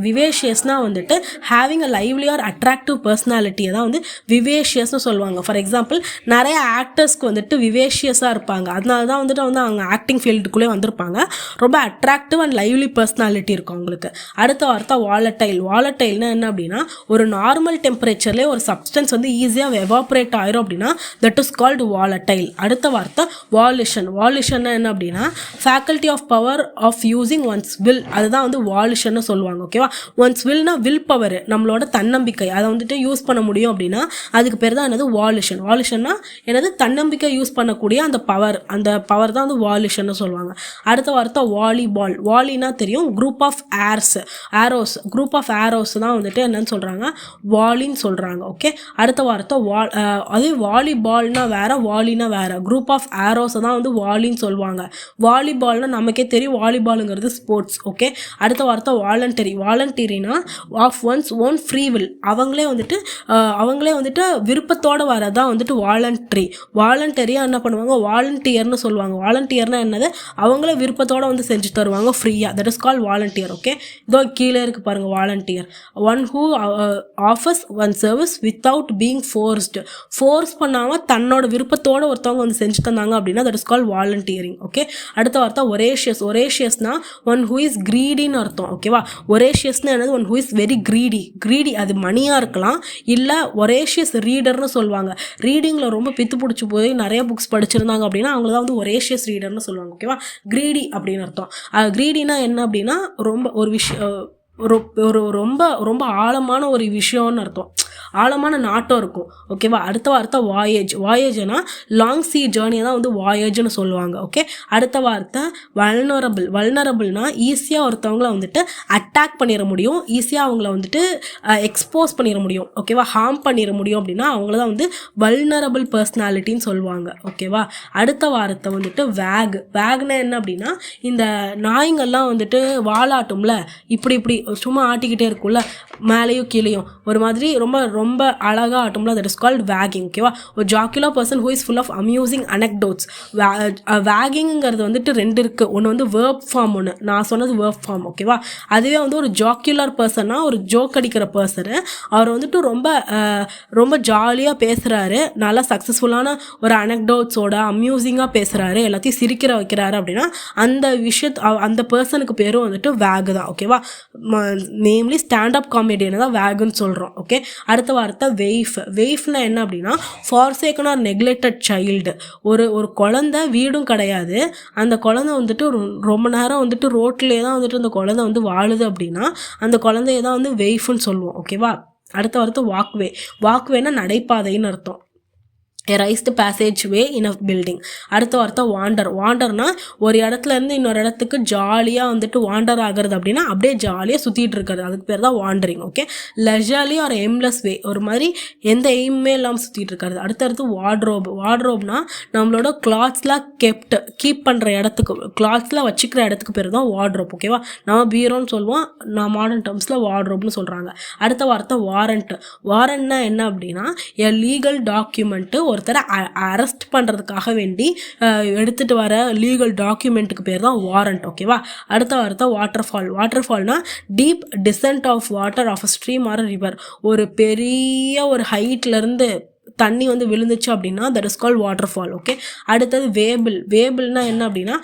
விவேஷியஸ்னா வந்துட்டு having a lively or attractive பர்சனாலிட்டியை தான் வந்து விவேஷியஸ்னு சொல்லுவாங்க. ஃபார் எக்ஸாம்பிள் நிறைய ஆக்டர்ஸ்க்கு வந்துட்டு விவேஷியஸாக இருப்பாங்க, அதனால தான் வந்துட்டு வந்து அவங்க ஆக்டிங் ஃபீல்டுக்குள்ளே வந்திருப்பாங்க. ரொம்ப அட்ராக்டிவ் அண்ட் லைவ்லி பர்சனாலிட்டி இருக்கும் அவங்களுக்கு. அடுத்த வார்த்தை வாலட்டைல் என்ன அப்படின்னா ஒரு நார்மல் டெம்பரேச்சர்லேயே ஒரு சப்ஸ்டன்ஸ் வந்து ஈஸியாக எவாப்ரேட் ஆயிரும் அப்படின்னா தட் இஸ் கால்டு வாலட்டைல். அடுத்த வார்த்தை வாலிஷன் என்ன அப்படின்னா faculty of power of using one's will, அதுதான் வந்து வாலிஷன் சொல்லுவாங்க. ஓகேவா? ஒன்ஸ் வில்னா வில் பவர், நம்மளோட தன்னம்பிக்கை, அதை வந்துட்டு யூஸ் பண்ண முடியும் அப்படின்னா அதுக்கு பேர் தான் என்னது வாலிஷன்னா என்னது தன்னம்பிக்கை யூஸ் பண்ணக்கூடிய அந்த பவர் தான் வந்து வாலிஷன்னு சொல்லுவாங்க. அடுத்த வார்த்தை வாலினா தெரியும், குரூப் ஆஃப் ஆரோஸ் தான் வந்துட்டு என்னன்னு சொல்கிறாங்க, வாலின்னு சொல்கிறாங்க. ஓகே. அடுத்த வார்த்தை அதே வாலிபால்னா வேற, குரூப் ஆஃப் ஆரோஸை தான் வந்து வாலின்னு சொல்லுவாங்க. வாலிபால்னா நமக்கே தெரியும், வாலிபாலுங்கிறது ஸ்போர்ட்ஸ். ஓகே. அடுத்த வார்த்தை வாலண்டரினா of one's own free will, அவங்களே வந்துட்டு விருப்பத்தோடு வரதான் வந்துட்டு வாலண்டரியாக என்ன பண்ணுவாங்க, வாலண்டியர்னு சொல்லுவாங்க. வாலண்டியர்னா என்னது, அவங்களே விருப்பத்தோடு வந்து செஞ்சு தருவாங்க ஃப்ரீயாக. That is call volunteer. Okay. இதோ கீழே இருக்கு பாருங்க volunteer, one who offers one service without being force பண்ணாமல் தன்னோட விருப்பத்தோடு ஒருத்தவங்க வந்து செஞ்சு தந்தாங்க அப்படின்னா that is call volunteering. Okay. அடுத்த வார்த்தை ஒரேஷியஸ்னா ஒன் ஹூ இஸ் கிரீடின்னு அர்த்தம். ஓகேவா? ஒரேஷியஸ்னா என்னது, one who is very greedy, அது மணியாக இருக்கலாம், இல்லை ஒரேஷியஸ் ரீடர்னு சொல்லுவாங்க. ரீடிங்கில் ரொம்ப பித்து பிடிச்சி போய் நிறைய புக்ஸ் படிச்சிருந்தாங்க அப்படின்னா அவங்கள தான் வந்து ஒரேஷியஸ் ரீடர்னு சொல்லுவாங்க. ஓகேவா? கிரீடி அப்படின்னு அர்த்தம். கிரீடினா என்ன அப்படின்னா ரொம்ப ஒரு விஷயம், ஒரு ரொம்ப ரொம்ப ஆழமான ஒரு விஷயம்னு அர்த்தம், ஆழமான நாட்டம் இருக்கும். ஓகேவா? அடுத்த வார்த்தை வாயேஜ்னா லாங் சீ ஜேர்னியை தான் வந்து வாயேஜ்னு சொல்லுவாங்க. ஓகே. அடுத்த வார்த்தை வல்னரபிள்னா ஈஸியாக ஒருத்தவங்கள வந்துட்டு அட்டாக் பண்ணிட முடியும், ஈஸியாக அவங்கள வந்துட்டு எக்ஸ்போஸ் பண்ணிட முடியும். ஓகேவா? ஹார்ம் பண்ணிட முடியும் அப்படின்னா அவங்கள தான் வந்து வல்னரபிள் பர்சனாலிட்டின்னு சொல்லுவாங்க. ஓகேவா? அடுத்த வார்த்தை வந்துட்டு வேக்னா என்ன அப்படின்னா இந்த நாய்ங்கள்லாம் வந்துட்டு வாலாட்டும்ல, இப்படி சும்மா ஆட்டிக்கிட்டே இருக்கும்ல, மேலேயும் கீழேயும் ஒரு மாதிரி ரொம்ப ரொம்ப அழகாக ஆட்டும்ல, தட் இஸ் கால்ட் வேகிங். ஓகேவா? ஒரு jocular person who is full of amusing anecdotes. வேகிங்கிறது வந்துட்டு ரெண்டு இருக்குது, ஒன்று வந்து வேர்ப் ஃபார்ம், ஒன்று நான் சொன்னது வேர்ப் ஃபார்ம். ஓகேவா? அதுவே வந்து ஒரு ஜாக்குலர் பர்சன்னா ஒரு ஜோக் அடிக்கிற பர்சனு, அவர் வந்துட்டு ரொம்ப ஜாலியாக பேசுகிறாரு, நல்லா சக்ஸஸ்ஃபுல்லான ஒரு அனெக்டோட்ஸோட அம்யூசிங்காக பேசுகிறாரு, எல்லாத்தையும் சிரிக்கிற வைக்கிறாரு அப்படின்னா அந்த பர்சனுக்கு பேரும் வந்துட்டு வேகு தான். ஓகேவா? நேம்லி ஸ்டாண்டப் காமெடியனை தான் வேகுன்னு சொல்கிறோம். ஓகே. அடுத்த வார்த்தை வெய்ஃப்னா என்ன அப்படின்னா ஃபார்சேக்கன் ஆர் நெக்லெக்டட் சைல்டு. ஒரு குழந்தை, வீடும் கிடையாது, அந்த குழந்தை வந்துட்டு ரொம்ப நேரம் வந்துட்டு ரோட்லேயே தான் வந்துட்டு அந்த குழந்தை வந்து வாழுது அப்படின்னா அந்த குழந்தைய தான் வந்து வெய்ஃப்னு சொல்லுவோம். ஓகேவா? அடுத்த வார்த்தை வாக்வேனா நடைபாதைன்னு அர்த்தம். a raised passageway in a building. அடுத்த வார்த்தை வாண்டர். வாண்டர்னா ஒரு இடத்துல இருந்து இன்னொரு இடத்துக்கு ஜாலியாக வந்துட்டு வாண்டர் ஆகிறது அப்படின்னா அப்படியே ஜாலியாக சுற்றிட்டு இருக்கிறது, அதுக்கு பேர் தான் வாண்டரிங். ஓகே, லெஜர்லி ஒரு எய்ம்லெஸ் வே, ஒரு மாதிரி எந்த எய்மே இல்லாமல் சுற்றிட்டு இருக்கிறது. அடுத்தடுத்து வார்ட்ரோப். வார்ட்ரோப்னா நம்மளோட கிளாத்ஸ்லாம் கீப் பண்ணுற இடத்துக்கு, கிளாத்ஸ்லாம் வச்சுக்கிற இடத்துக்கு பேர் தான் வார்ட்ரோப். ஓகேவா, நம்ம பீரோன்னு சொல்லுவோம், நான் மாடர்ன் டேர்ம்ஸில் வார்ட்ரோப்னு சொல்கிறாங்க. அடுத்த வார்த்தை வாரண்ட். வாரண்ட்னா என்ன அப்படின்னா எ லீகல் டாக்குமெண்ட்டு, ஒருத்தரை அரெஸ்ட் பண்ணுறதுக்காக வேண்டி எடுத்துகிட்டு வர லீகல் டாக்குமெண்ட்டுக்கு பேர் தான் வாரண்ட். ஓகேவா, அடுத்த வார்த்தை வாட்டர்ஃபால். வாட்டர்ஃபால்னா deep descent of water of a stream or river, ஒரு பெரிய ஒரு ஹைட்லேருந்து தண்ணி வந்து விழுந்துச்சு அப்படின்னா that is called waterfall. Okay, அடுத்தது வேபிள். வேபிள்னா என்ன அப்படின்னா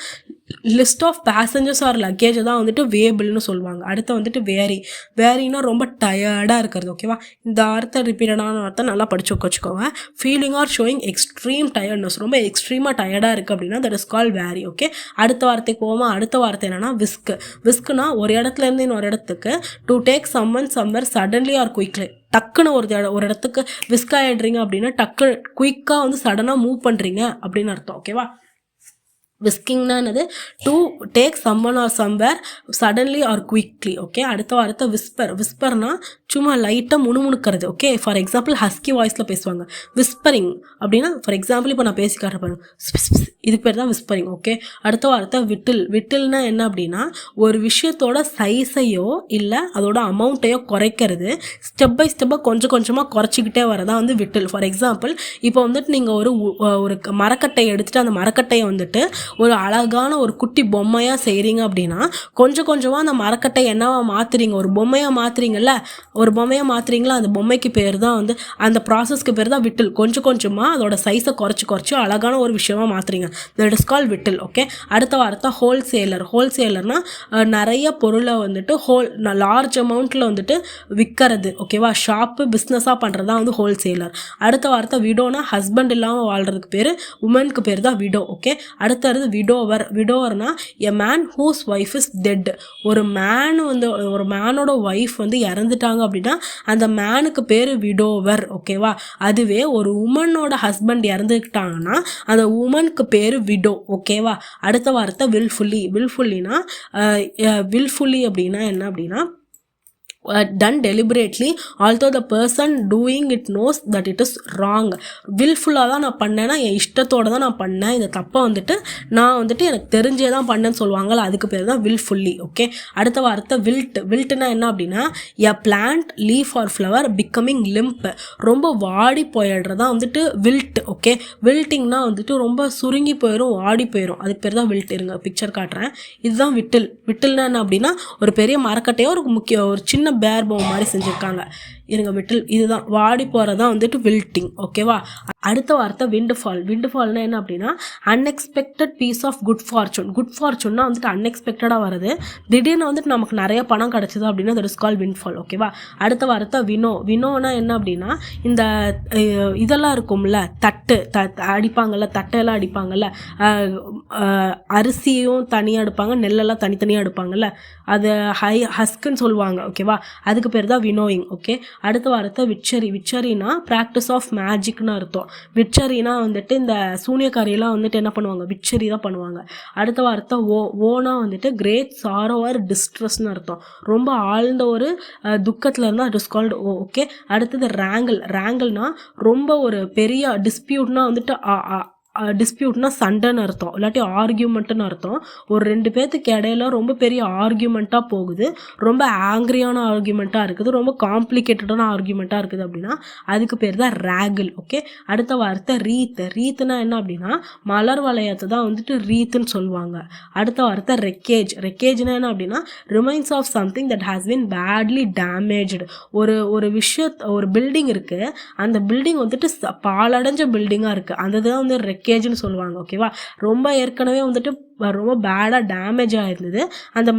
list of passengers or luggage தான் வந்துட்டு வேபிள்னு சொல்லுவாங்க. அடுத்து வந்துட்டு வேரி. வேரினா ரொம்ப டயர்டாக இருக்கிறது. ஓகேவா, இந்த வார்த்தை ரிப்பீட்டடான வார்த்தை நல்லா படிச்சு வச்சுக்கோங்க. Feeling or showing extreme tiredness, ரொம்ப எக்ஸ்ட்ரீமாக டயர்டாக இருக்குது அப்படின்னா that is call weary. Okay, அடுத்த வார்த்தைக்கு போவோமா? அடுத்த வார்த்தை என்னன்னா விஸ்க். விஸ்க்குனா ஒரு இடத்துலேருந்து இன்னொரு இடத்துக்கு to take someone somewhere suddenly or quickly, டக்குன்னு ஒரு இடத்துக்கு விஸ்க் ஆகிடுறீங்க அப்படின்னா டக்கு குயிக்காக வந்து சடனாக மூவ் பண்ணுறீங்க அப்படின்னு அர்த்தம். ஓகேவா, விஸ்கிங்னா என்னது? To take someone or somewhere suddenly or quickly. Okay, அடுத்த வார்த்தை விஸ்பர். விஸ்பர்னா சும்மா லைட்டாக முணுமுணுக்கிறது. ஓகே, ஃபார் எக்ஸாம்பிள் ஹஸ்கி வாய்ஸில் பேசுவாங்க. விஸ்பரிங் அப்படின்னா ஃபார் எக்ஸாம்பிள் இப்போ நான் பேசி காட்டுறேன், இதுக்கு பேர் தான் விஸ்பரிங். ஓகே, அடுத்த வார்த்தை விட்டில். விட்டில்னா என்ன அப்படின்னா ஒரு விஷயத்தோட சைஸையோ இல்லை அதோட அமௌண்ட்டையோ குறைக்கிறது, ஸ்டெப் பை ஸ்டெப்பாக கொஞ்சம் கொஞ்சமாக குறைச்சிக்கிட்டே வரதான் வந்து விட்டில். ஃபார் எக்ஸாம்பிள் இப்போ வந்துட்டு நீங்கள் ஒரு மரக்கட்டையை எடுத்துகிட்டு அந்த மரக்கட்டையை வந்துட்டு ஒரு அழகான ஒரு குட்டி பொம்மையாக செய்கிறீங்க அப்படின்னா கொஞ்சம் கொஞ்சமாக அந்த மரக்கட்டை என்னவா மாற்றுறீங்க, ஒரு பொம்மையாக மாற்றுறீங்கல்ல, ஒரு பொம்மையாக மாற்றுறீங்களா, அந்த பொம்மைக்கு பேர் தான் வந்து அந்த ப்ராசஸ்க்கு பேர் தான் விட்டில். கொஞ்சம் கொஞ்சமாக அதோட சைஸை குறைச்சி அழகான ஒரு விஷயமா மாற்றுறீங்க, தட் இஸ் கால் விட்டில். ஓகே, அடுத்த வார்த்தை ஹோல்சேலர். ஹோல்சேலர்னால் நிறைய பொருளை வந்துட்டு லார்ஜ் அமௌண்ட்டில் வந்துட்டு விற்கிறது. ஓகேவா, ஷாப்பு பிஸ்னஸாக பண்ணுறது தான் வந்து ஹோல்சேலர். அடுத்த வார்த்தை விடோனா ஹஸ்பண்ட் இல்லாமல் வாழ்கிறதுக்கு பேர், உமனுக்கு பேர் தான் விடோ. ஓகே, அடுத்த விடோவர். விடோவர்னா a man whose wife is dead, ஒரு மேனோட ஒய்ஃப் வந்து இறந்துட்டாங்க அப்படின்னா அந்த மேனுக்கு பேர் விடோவர். ஓகேவா, அதுவே ஒரு உமனோட ஹஸ்பண்ட் இறந்துக்கிட்டாங்கன்னா அந்த உமனுக்கு பேர் விடோ. ஓகேவா, அடுத்த வார்த்தை வில்ஃபுல்லி. வில்ஃபுல்லி அப்படின்னா என்ன அப்படின்னா done deliberately although the person doing it knows that it is wrong. வில்ஃபுல்லாக தான் நான் பண்ணேன்னா என் இஷ்டத்தோடு தான் நான் பண்ணேன், இந்த தப்பை வந்துட்டு நான் வந்துட்டு எனக்கு தெரிஞ்சே தான் பண்ணேன்னு சொல்லுவாங்கள்ல, அதுக்கு பேர் தான் வில்ஃபுல்லி. ஓகே, அடுத்த வார்த்தை வில்ட். வில்ட்னா என்ன அப்படின்னா a plant leaf or flower becoming limp, ரொம்ப வாடி போயிடுறதான் வந்துட்டு வில்ட். ஓகே, வில்ட்டிங்னா வந்துட்டு ரொம்ப சுருங்கி போயிடும், வாடி போயிடும், அதுக்கு பேர் தான் வில்ட். இருங்க பிக்சர் காட்டுறேன், இதுதான் விட்டில். விட்டில்னா என்ன அப்படின்னா ஒரு பெரிய மரக்கட்டையோ ஒரு சின்ன பேர் பொம்மை மாதிரி செஞ்சுருக்காங்க. இருங்க விட்டில், இதுதான் வாடி போகிறதான் வந்துட்டு வில்ட்டிங். ஓகேவா, அடுத்த வார்த்தை விண்டுஃபால். விண்டுஃபால்னா என்ன அப்படின்னா unexpected piece of good fortune. Good ஃபார்ச்சூன்னா வந்துட்டு அன்எக்ஸ்பெக்டடாக வருது, திடீர்னு வந்துட்டு நமக்கு நிறைய பணம் கிடச்சிது அப்படின்னா தட் இஸ் கால் விண்ட்ஃபால். ஓகேவா, அடுத்த வார்த்தை வினோ. வினோனா என்ன அப்படின்னா இந்த இதெல்லாம் இருக்கும்ல, அடிப்பாங்கல்ல, தட்டையெல்லாம் அடிப்பாங்கல்ல, அரிசியும் தனியாக எடுப்பாங்க, நெல்லெல்லாம் தனித்தனியாக எடுப்பாங்கல்ல, அது ஹஸ்க்குன்னு சொல்லுவாங்க. ஓகேவா, அதுக்கு பேர் தான் வினோயிங். ஓகே, அடுத்த வார்த்தை விட்சரி. விட்சரினா ப்ராக்டிஸ் ஆஃப் மேஜிக்னு அர்த்தம். விட்சரினா வந்துட்டு இந்த சூனியக்காரியெல்லாம் வந்துட்டு என்ன பண்ணுவாங்க, விட்சரி தான் பண்ணுவாங்க. அடுத்த வார்த்தை ஓனா வந்துட்டு கிரேட் சாரோ ஆர் டிஸ்ட்ரெஸ்ன்னு அர்த்தம், ரொம்ப ஆழ்ந்த ஒரு துக்கத்தில் இருந்தால் it is called woe. Okay, அடுத்தது ரேங்கிள். ரேங்கிள்னா ரொம்ப ஒரு பெரிய டிஸ்பியூட்னா வந்துட்டு டிஸ்பியூட்னா சண்டைன்னு அர்த்தம், இல்லாட்டி ஆர்கியூமெண்ட்டுன்னு அர்த்தம். ஒரு ரெண்டு பேர்த்துக்கு இடையில ரொம்ப பெரிய ஆர்கியூமெண்ட்டாக போகுது, ரொம்ப ஆங்க்ரியான ஆர்கியூமெண்ட்டாக இருக்குது, ரொம்ப காம்ப்ளிகேட்டடான ஆர்கியூமெண்ட்டாக இருக்குது அப்படின்னா அதுக்கு பேர் தான் ரேகிள். ஓகே, அடுத்த வார்த்தை ரீத். ரீத்துனா என்ன அப்படின்னா மலர் வளையத்தை தான் வந்துட்டு ரீத்துன்னு சொல்லுவாங்க. அடுத்த வார்த்தை ரெக்கேஜ். ரெக்கேஜ்னா என்ன அப்படின்னா remains of something that has been badly damaged. ஒரு பில்டிங் இருக்குது, அந்த பில்டிங் வந்துட்டு பாலடைஞ்ச பில்டிங்காக இருக்குது, அந்த தான் வந்து ரெக்கேஜ்னு சொல்லுவாங்க. ஓகேவா, ரொம்ப ஏற்கனவே வந்துட்டு ரொம்ப பேடாக டேமேஜ் ஆகிருந்தது. அந்த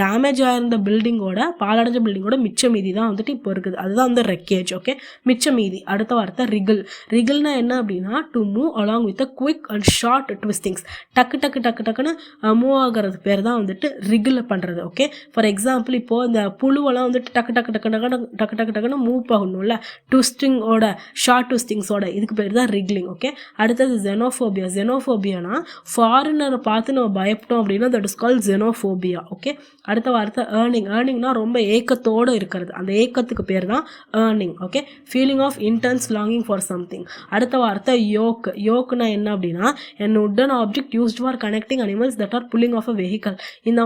டேமேஜ் ஆகிருந்த பில்டிங்கோட பாலடைஞ்ச பில்டிங்கோட மிச்ச மீதி தான் வந்துட்டு இப்போ இருக்குது. அதுதான் வந்து ரெக்கேஜ். ஓகே, மிச்ச மீதி. அடுத்த வார்த்தை ரிகிள். ரிகிள்னா என்ன அப்படின்னா to move along with a quick and short twistings. டக்கு டக்கு டக்கு டக்குன்னு மூவ் ஆகிறது பேர் தான் வந்துட்டு ரிகிள் பண்ணுறது. ஓகே, ஃபார் எக்ஸாம்பிள் இப்போது இந்த புழுவெல்லாம் வந்துட்டு டக்கு டக்கு டக்கு டக்கு டக்கு டக்கு டக்குன்னு மூவ் பண்ணணும்ல, ட்விஸ்டிங்கோட ஷார்ட் ட்விஸ்டிங்ஸோட, இதுக்கு பேர் தான் ரிகிளிங். ஓகே, அடுத்தது ஜெனோஃபோபியா. ஜெனோஃபோபியானா ஃபாரினரை பார்த்து நம்ம பயப்பட்டோம் அப்படின்னா that is call xenophobia. Okay, அடுத்த வார்த்தை ஏர்னிங். ஏர்னிங்னா ரொம்ப ஏக்கத்தோடு இருக்கிறது, அந்த ஏக்கத்துக்கு பேர் தான் yearning. Okay, feeling of intense longing for something. அடுத்த வார்த்தை யோக். யோக்குனா என்ன அப்படின்னா an wooden object used for connecting animals that are pulling off a vehicle. இந்த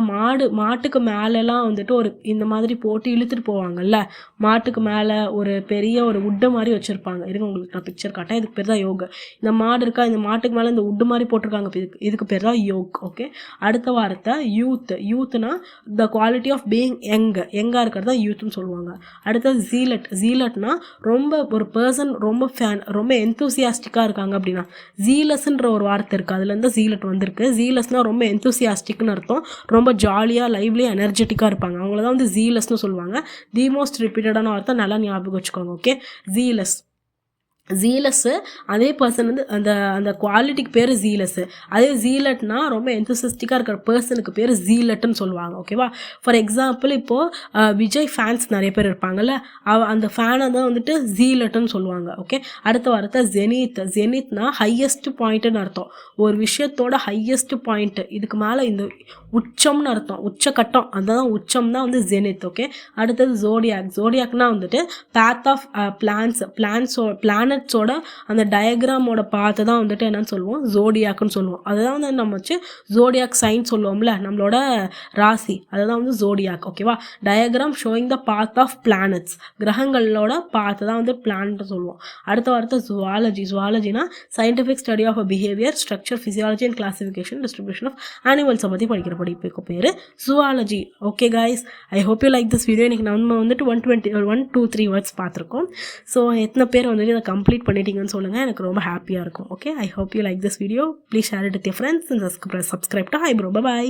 மாட்டுக்கு மேலெல்லாம் வந்துட்டு ஒரு இந்த மாதிரி போட்டு இழுத்துட்டு போவாங்கல்ல, மாட்டுக்கு மேலே ஒரு பெரிய ஒரு உட்டை மாதிரி வச்சுருப்பாங்க. இருங்க உங்களுக்கு நான் பிக்சர் காட்டேன். இதுக்கு பேர் தான் யோக். இந்த மாடு இருக்கா, இந்த மாட்டுக்கு மேலே இந்த உட்டு மாதிரி போட்டிருக்காங்க, இதுக்கு பேர் தான் யோக். ஓகே, அடுத்த வார்த்தை யூத். யூத்னா த குவாலிட்டி ஆஃப் பீயிங் யங்காக இருக்கிறது தான் யூத்னு சொல்லுவாங்க. அடுத்தது ஜீலட். ஜீலட்னா ரொம்ப ஒரு பர்சன் ரொம்ப எந்தூசியாஸ்டிக்காக இருக்காங்க அப்படின்னா. ஜீலஸ்ன்ற ஒரு வார்த்தை இருக்குது, அதுலேருந்து ஜீலட் வந்திருக்கு. ஜீலஸ்னால் ரொம்ப எந்தூசியாஸ்டிக்னு அர்த்தம், ரொம்ப ஜாலியாக லைவ்லியாக எனர்ஜெட்டிக்காக இருப்பாங்க, அவங்கள தான் வந்து ஜீலஸ்னு சொல்லுவாங்க. தி மோஸ்ட் ரிப்பீட்டடான வார்த்தை நல்லா ஞாபகம் வச்சுக்கோங்க. ஓகே, ஜீலஸ். ஜீலஸ்ஸு அதே பர்சன் வந்து அந்த குவாலிட்டிக்கு பேர் ஜீலஸ்ஸு. அதே ஜீலட்னா ரொம்ப எந்தூசிஸ்டிக்காக இருக்கிற பர்சனுக்கு பேர் ஜீலட்டுன்னு சொல்லுவாங்க. ஓகேவா, ஃபார் எக்ஸாம்பிள் இப்போது விஜய் ஃபேன்ஸ் நிறைய பேர் இருப்பாங்கல்ல, அந்த ஃபேனை தான் வந்துட்டு ஜீலட்டுன்னு சொல்லுவாங்க. ஓகே, அடுத்த வார்த்தை ஜெனித். ஜெனித்னா ஹையஸ்ட் பாயிண்ட்டுன்னு அர்த்தம், ஒரு விஷயத்தோட ஹையஸ்ட் பாயிண்ட்டு, இதுக்கு மேலே இந்த உச்சம்னு அர்த்தம், உச்சக்கட்டம், அதுதான் உச்சம் தான் வந்து ஜெனித். ஓகே, அடுத்தது ஜோடியாக். ஜோடியாக்னா வந்துட்டு பாத் ஆஃப் பிளானட்ஸோட அந்த டயக்ராமோட பார்த்து தான் வந்துட்டு என்னன்னு சொல்லுவோம், ஜோடியாக்குன்னு சொல்லுவோம். அதுதான் வந்து நம்ம வச்சு ஜோடியாக் சைன் சொல்லுவோம்ல, நம்மளோட ராசி, அதுதான் வந்து ஜோடியாக். ஓகேவா, diagram showing the path of planets, கிரகங்களோட பார்த்து தான் வந்து பிளானட் சொல்லுவோம். அடுத்த வார்த்தை ஜுவாலஜி. ஜுவாலஜினா scientific study of behaviour, structure, physiology and classification, distribution of அனிமல்ஸை பற்றி படிக்கிற படிப்புக்கு பேர் zoology. Okay guys, I hope you like this video. இன்றைக்கி நம்ம வந்துட்டு 123 வேர்ட்ஸ் பார்த்துருக்கோம். ஸோ எத்தனை பேர் வந்துட்டு இதை கம்ப்ளீட் பண்ணிட்டீங்கன்னு சொல்லுங்கள், எனக்கு ரொம்ப ஹாப்பியாக இருக்கும். Okay, I hope you like this video. Please share it with your friends and subscribe to hi bro. By.